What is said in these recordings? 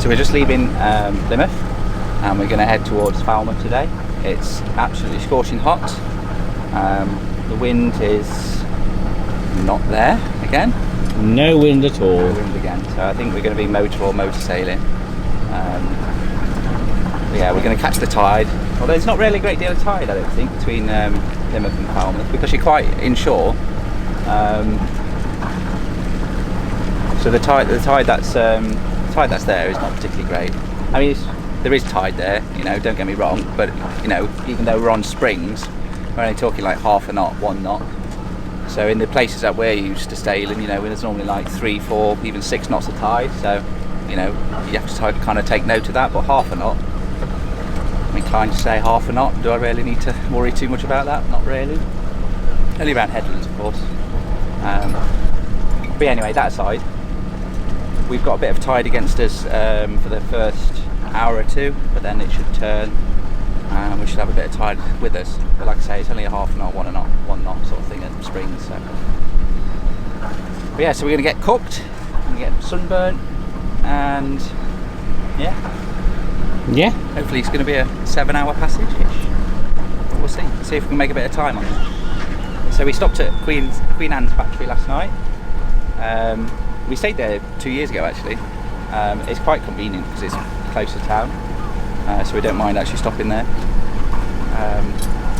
So we're just leaving Plymouth and we're going to head towards Falmouth today. It's absolutely scorching hot. The wind is not there again. No wind at all. No wind again. So I think we're going to be motor or motor sailing. Yeah, we're going to catch the tide. Although there's not really a great deal of tide, I don't think, between Plymouth and Falmouth because you're quite inshore. So the tide that's there is not particularly great. I mean, there is tide there, you know, don't get me wrong, but you know, even though we're on springs, we're only talking like half a knot, 1 knot. So in the places that we're used to sailing, you know, there's normally like 3, 4, even 6 knots of tide. So, you know, you have to kind of take note of that. But half a knot, I'm inclined to say half a knot. Do I really need to worry too much about that? Not really. Only around headlands, of course. But anyway, that aside, we've got a bit of tide against us for the first hour or two, but then it should turn and we should have a bit of tide with us. But like I say, it's only a half knot, 1 knot sort of thing at springs. So. But yeah, so we're going to get cooked, we're going to get sunburnt, and yeah, hopefully it's going to be a 7-hour passage-ish. We'll see. See if we can make a bit of time on it. So we stopped at Queen Anne's Factory last night. We stayed there 2 years ago actually. It's quite convenient because it's close to town, so we don't mind actually stopping there.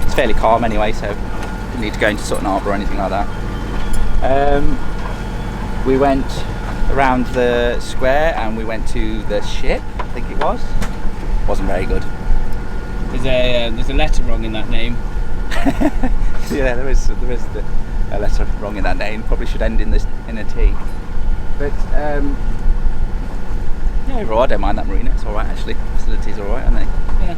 It's fairly calm anyway, so we don't need to go into Sutton Harbour or anything like that. We went around the square and we went to the ship, I think it was. Wasn't very good. There's a letter wrong in that name. Yeah, there is a letter wrong in that name. Probably should end in a T. But yeah, overall I don't mind that marina. It's all right actually. Facilities are all right, aren't they? Yeah.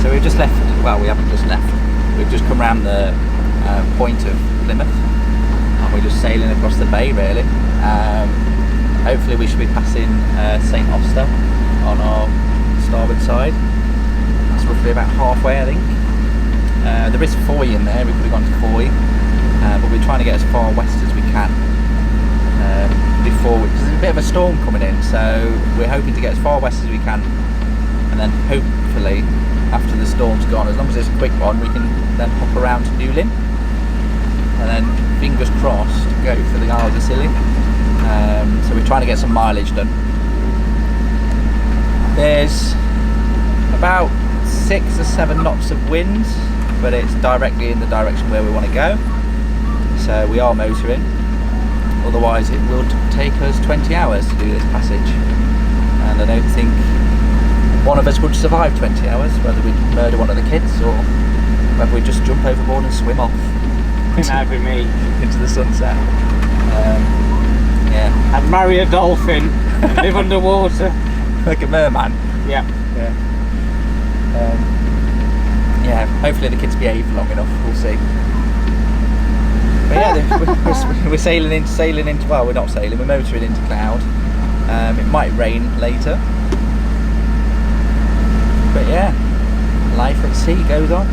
So we've just left. Well, we haven't just left. We've just come round the point of Plymouth. And we're just sailing across the bay really. Hopefully we should be passing St Auster on our starboard side. That's roughly about halfway I think. There is Foy in there, we could have gone to Foy, but we're trying to get as far west as we can before, because there's a bit of a storm coming in, so we're hoping to get as far west as we can, and then hopefully after the storm's gone, as long as it's a quick one, we can then hop around to Newlyn. And then, fingers crossed, go for the Isles of Scilly. So we're trying to get some mileage done. There's about 6 or 7 knots of wind, but it's directly in the direction where we want to go. So we are motoring. Otherwise, it will take us 20 hours to do this passage. And I don't think one of us would survive 20 hours, whether we murder one of the kids or whether we just jump overboard and swim off. That'd be me. Into the sunset. Yeah. I'd marry a dolphin and live underwater. Like a merman. Yeah. Yeah, hopefully the kids behave long enough, we'll see. But yeah, we're sailing into, well, we're not sailing, we're motoring into cloud. It might rain later. But yeah, life at sea goes on.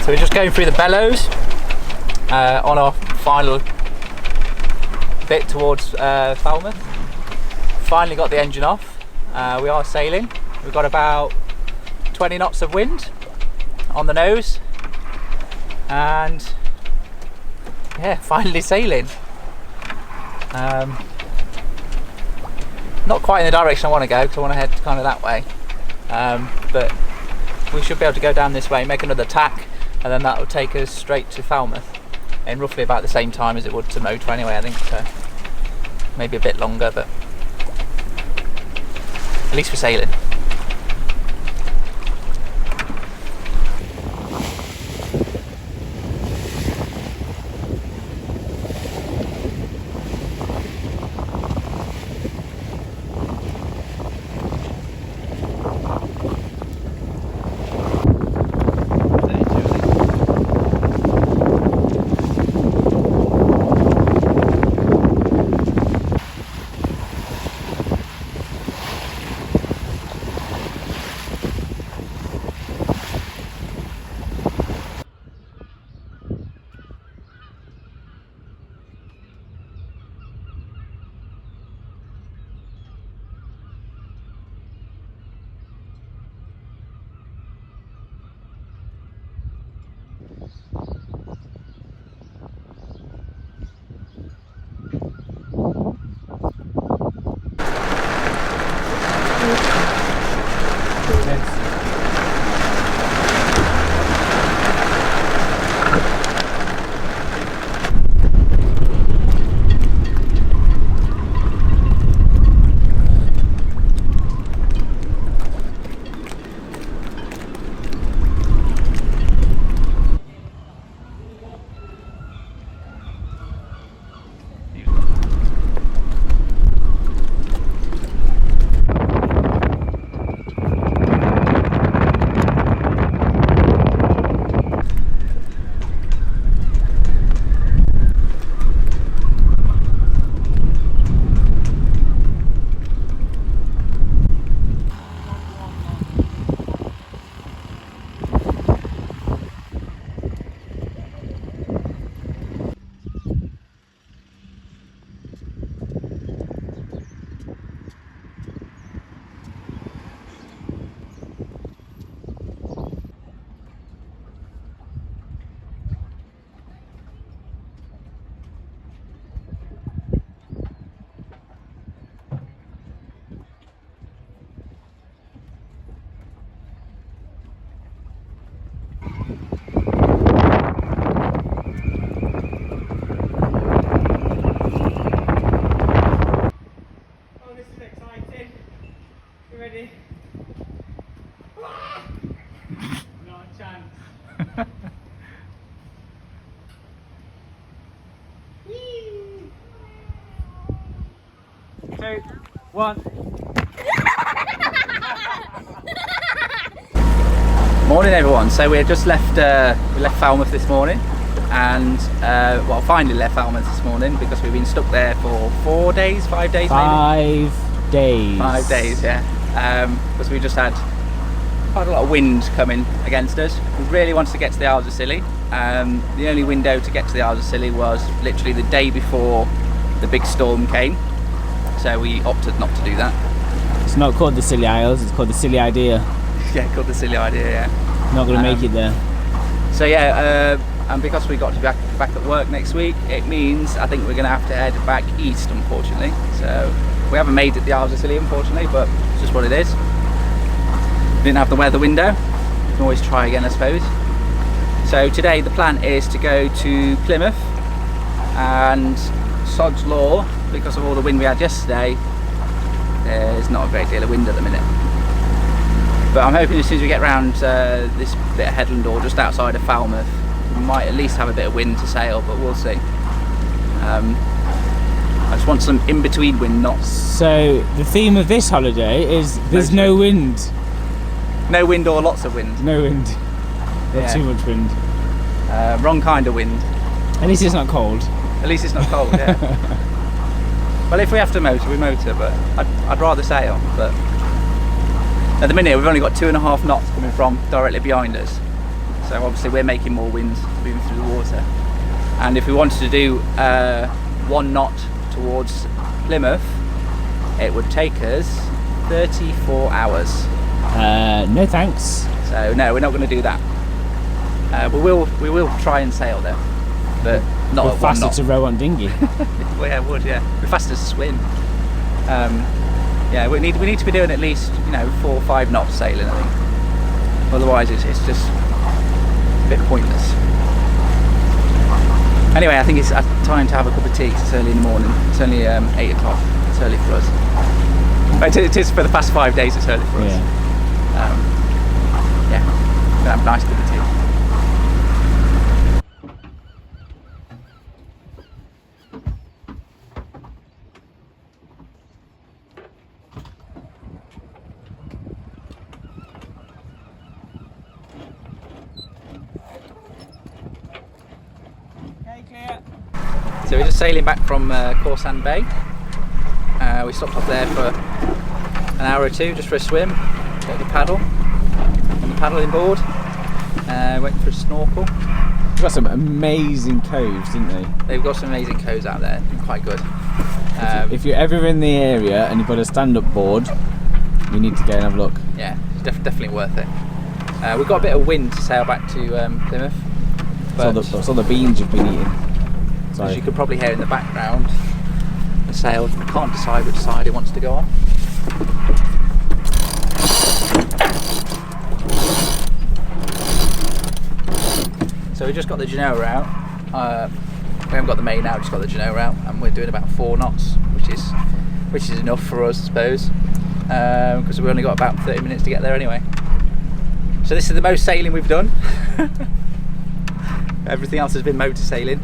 So we're just going through the bellows on our final bit towards Falmouth. Finally got the engine off. We are sailing. We've got about 20 knots of wind on the nose, and yeah, finally sailing. Not quite in the direction I want to go, because I want to head kind of that way, but we should be able to go down this way, make another tack, and then that will take us straight to Falmouth in roughly about the same time as it would to motor anyway, I think. So maybe a bit longer, but at least we're sailing. Two, one. Morning everyone. So we just left Falmouth this morning, and well, finally left Falmouth this morning because we've been stuck there for 4 days, 5 days maybe? 5 days. 5 days, yeah. Because we just had quite a lot of wind coming against us. We really wanted to get to the Isles of Scilly. The only window to get to the Isles of Scilly was literally the day before the big storm came, so we opted not to do that. It's not called the Scilly Isles, it's called the Scilly Idea. Yeah, called the Scilly Idea, yeah. Not going to make it there. So yeah, and because we got to be back at work next week, it means I think we're going to have to head back east, unfortunately. So we haven't made it the Isles of Scilly, unfortunately, but it's just what it is. Didn't have the weather window. We can always try again, I suppose. So today the plan is to go to Plymouth, and sod's law, because of all the wind we had yesterday, there's not a great deal of wind at the minute. But I'm hoping as soon as we get around this bit of headland or just outside of Falmouth, we might at least have a bit of wind to sail, but we'll see. I just want some in-between wind, not... So the theme of this holiday is there's no wind. No wind or lots of wind. No wind. Or Yeah. too much wind. Wrong kind of wind. At least it's not cold. At least it's not cold, yeah. Well, if we have to motor, we motor, but I'd rather sail. But at the minute, we've only got 2.5 knots coming from directly behind us. So obviously we're making more wind moving through the water. And if we wanted to do 1 knot towards Plymouth, it would take us 34 hours. No thanks. So no, we're not going to do that. We will try and sail there, but not We're at 1 faster knot. to row on dinghy. Well, yeah, would, yeah. We're faster to swim. Yeah, we need to be doing at least 4 or 5 knots sailing, I think. Otherwise, it's just a bit pointless. Anyway, I think it's time to have a cup of tea 'cause it's early in the morning. It's only 8 o'clock. It's early for us. But it is for the past 5 days. It's early for us. Yeah, we're gonna have a nice cup of tea. So we're just sailing back from Corsan Bay. We stopped off there for an hour or two just for a swim, bit of a paddle on the paddling board. Went for a snorkel. They've got some amazing coves, didn't they? They've got some amazing coves out there, quite good. If you're ever in the area and you've got a stand-up board, you need to go and have a look. Yeah, it's definitely worth it. We've got a bit of wind to sail back to Plymouth. It's all the beans you've been eating. As you could probably hear in the background, the sail can't decide which side it wants to go on. So we just got the Genoa out. We haven't got the main out, just got the Genoa out, and we're doing about 4 knots, which is enough for us, I suppose, because we've only got about 30 minutes to get there anyway. So this is the most sailing we've done. Everything else has been motor sailing.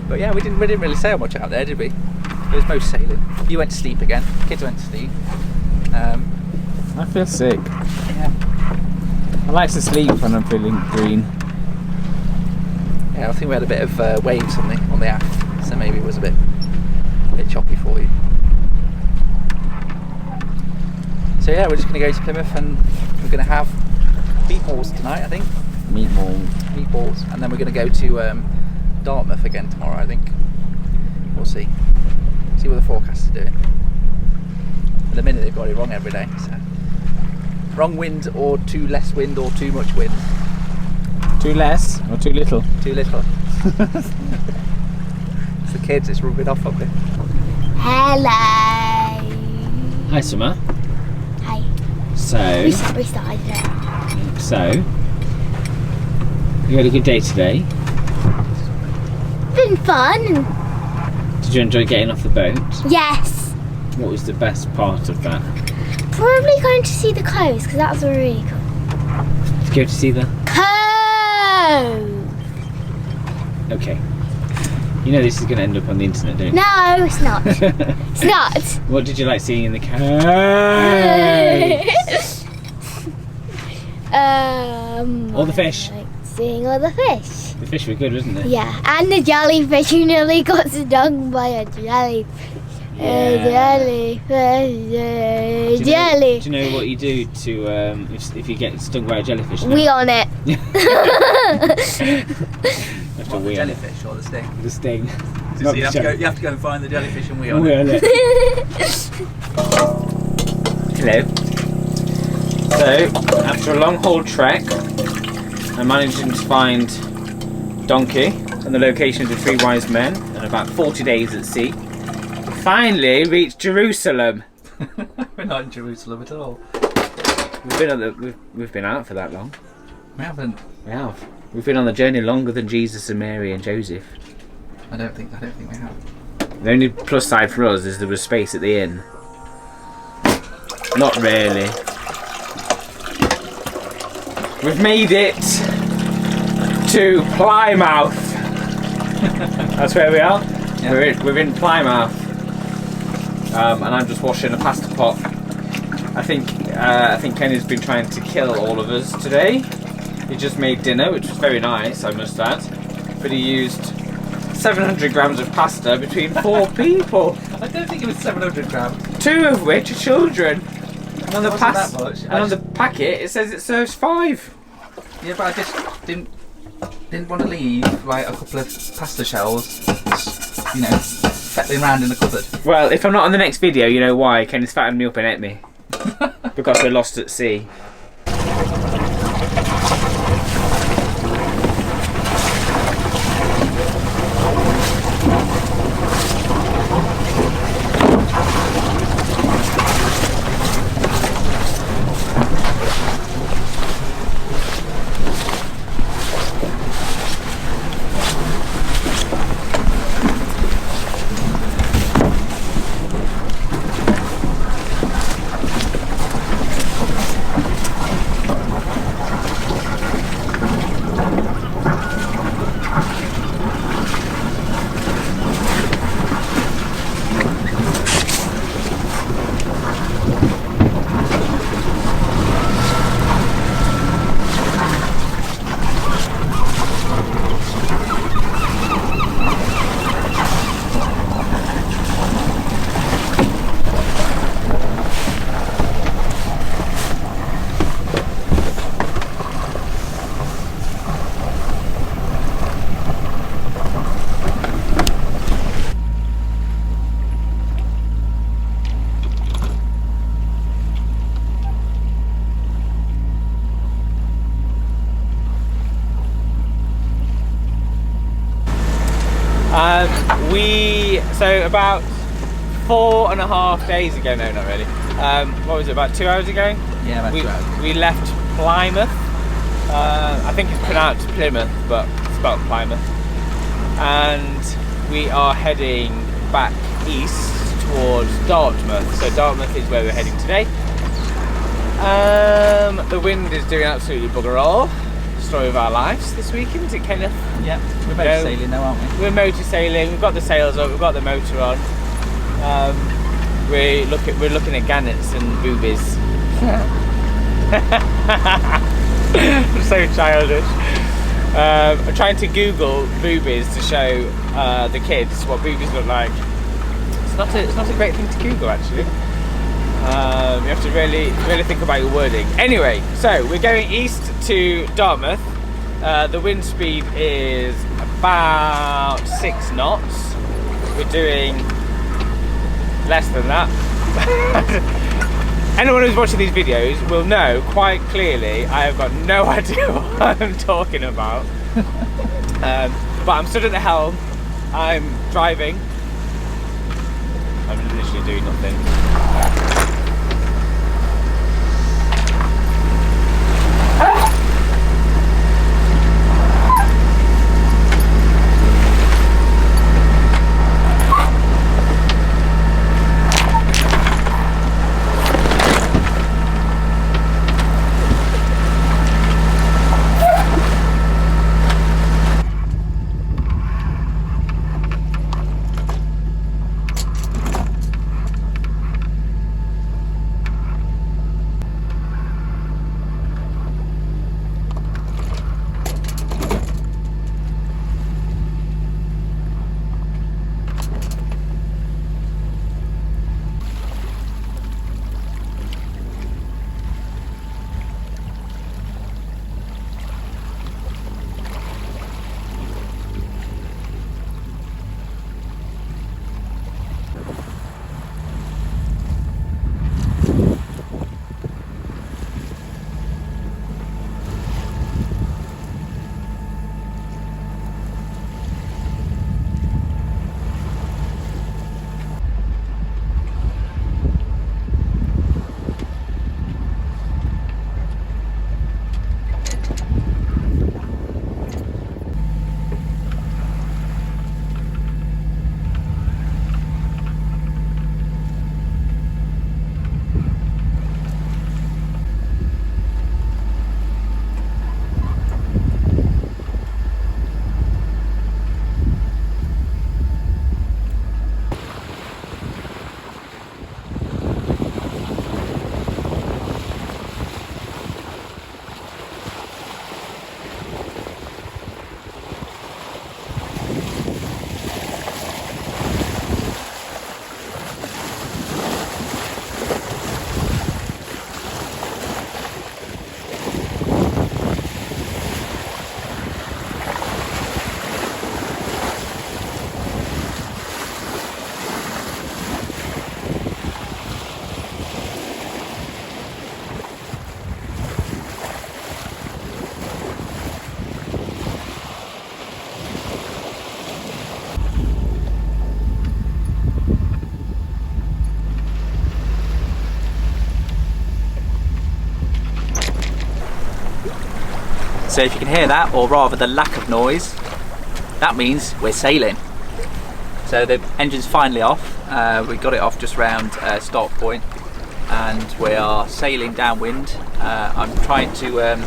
But yeah, we didn't really sail much out there, did we? It was most sailing. You went to sleep again. Kids went to sleep. I feel sick. Yeah. I like to sleep when I'm feeling green. Yeah, I think we had a bit of waves on the aft, so maybe it was a bit choppy for you. So yeah, we're just going to go to Plymouth and we're going to have meatballs tonight, I think. Meatballs, and then we're going to go to Dartmouth again tomorrow, I think. We'll see what the forecast is doing. At the minute they've got it wrong every day, so wrong wind or too less wind or too much wind. Too less or too little? Too little. It's the kids, it's rubbing off on me. Hello. Hi, Summer. Hi. So, We started it. You had a good day today. Been fun. Did you enjoy getting off the boat? Yes. What was the best part of that? Probably going to see the coast because that was really cool. To go to see the... Cove. Okay. You know this is going to end up on the internet, don't you? No, it's not. It's not. What did you like seeing in the cove? All the fish. I like seeing all the fish. The fish were good, wasn't they? Yeah, and the jellyfish who nearly got stung by a jellyfish. Jellyfish. Do you know what you do to if you get stung by a jellyfish? We on it. What, the jellyfish or the sting? The sting. So you have to go and find the jellyfish and we on We it. on it. Hello. So, after a long haul trek, I'm managing to find Donkey and the location of the 3 wise men and about 40 days at sea. We finally reached Jerusalem. We're not in Jerusalem at all. We've been out for that long. We haven't. We have. We've been on the journey longer than Jesus and Mary and Joseph. I don't think we have. The only plus side for us is there was space at the inn. Not really. We've made it to Plymouth. That's where we are. Yeah. We're in Plymouth, and I'm just washing a pasta pot. I think Kenny's been trying to kill all of us today. He just made dinner, which was very nice, I must add. But he used 700 grams of pasta between 4 people. I don't think it was 700 grams. 2 of which are children. And on the Wasn't pass, that much. and on the packet, it says it serves 5. Yeah, but I just didn't want to leave like a couple of pasta shells, you know, fettling around in the cupboard. Well, if I'm not on the next video, you know why. Kenny's fattened me up and ate me. Because we're lost at sea. So about 4.5 days ago, no, not really. What was it? About 2 hours ago. Yeah, about 2 hours. We left Plymouth. I think it's pronounced Plymouth, but spelled Plymouth. And we are heading back east towards Dartmouth. So Dartmouth is where we're heading today. The wind is doing absolutely bugger all. Story of our lives this weekend, isn't it, Kenneth? Yeah, we're motor sailing now, aren't we? We're motor sailing. We've got the sails up. We've got the motor on. We're looking at gannets and boobies. I'm so childish. I'm trying to Google boobies to show the kids what boobies look like. It's not a great thing to Google, actually. You have to really think about your wording. Anyway, so we're going east to Dartmouth. The wind speed is about 6 knots. We're doing less than that. Anyone who's watching these videos will know quite clearly I have got no idea what I'm talking about. But I'm stood at the helm. I'm driving. I'm literally doing nothing. So if you can hear that, or rather the lack of noise, that means we're sailing. So the engine's finally off. We got it off just round start point, and we are sailing downwind. I'm trying to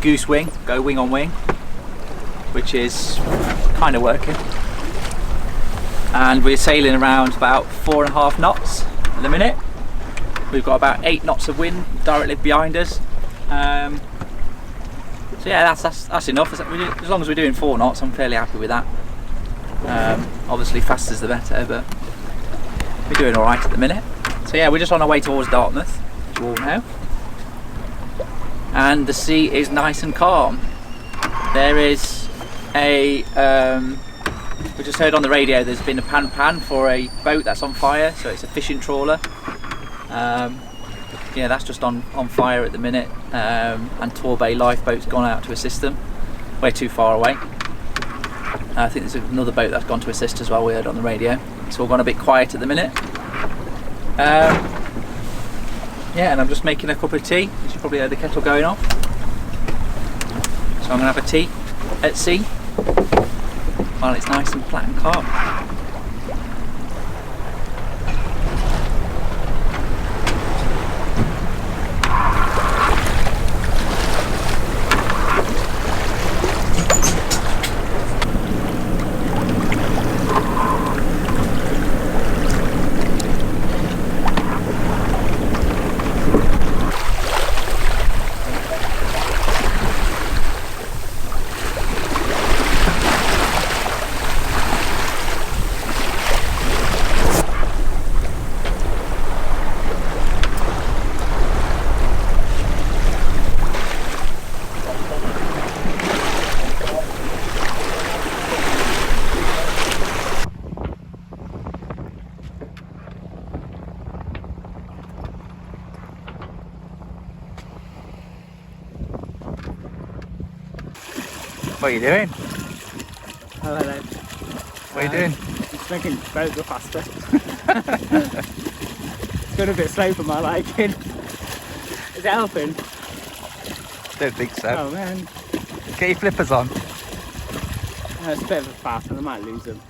goose wing, go wing on wing, which is kind of working. And we're sailing around about 4.5 knots at the minute. We've got about 8 knots of wind directly behind us. So yeah, that's enough. As long as we're doing 4 knots, I'm fairly happy with that. Obviously faster's the better, but we're doing all right at the minute. So yeah, we're just on our way towards Dartmouth, as you all know. And the sea is nice and calm. There is a, we just heard on the radio there's been a pan for a boat that's on fire, so it's a fishing trawler. Yeah, that's just on fire at the minute, and Torbay lifeboat's gone out to assist them. We're too far away. I think there's another boat that's gone to assist as well, we heard on the radio. It's all gone a bit quiet at the minute. Yeah, and I'm just making a cup of tea. You should probably hear the kettle going off. So I'm going to have a tea at sea while it's nice and flat and calm. What are you doing? Hello then. What are you doing? Just making the boat go faster. It's going a bit slow for my liking. Is it helping? Don't think so. Oh man. Get your flippers on. It's a bit of a fast and I might lose them.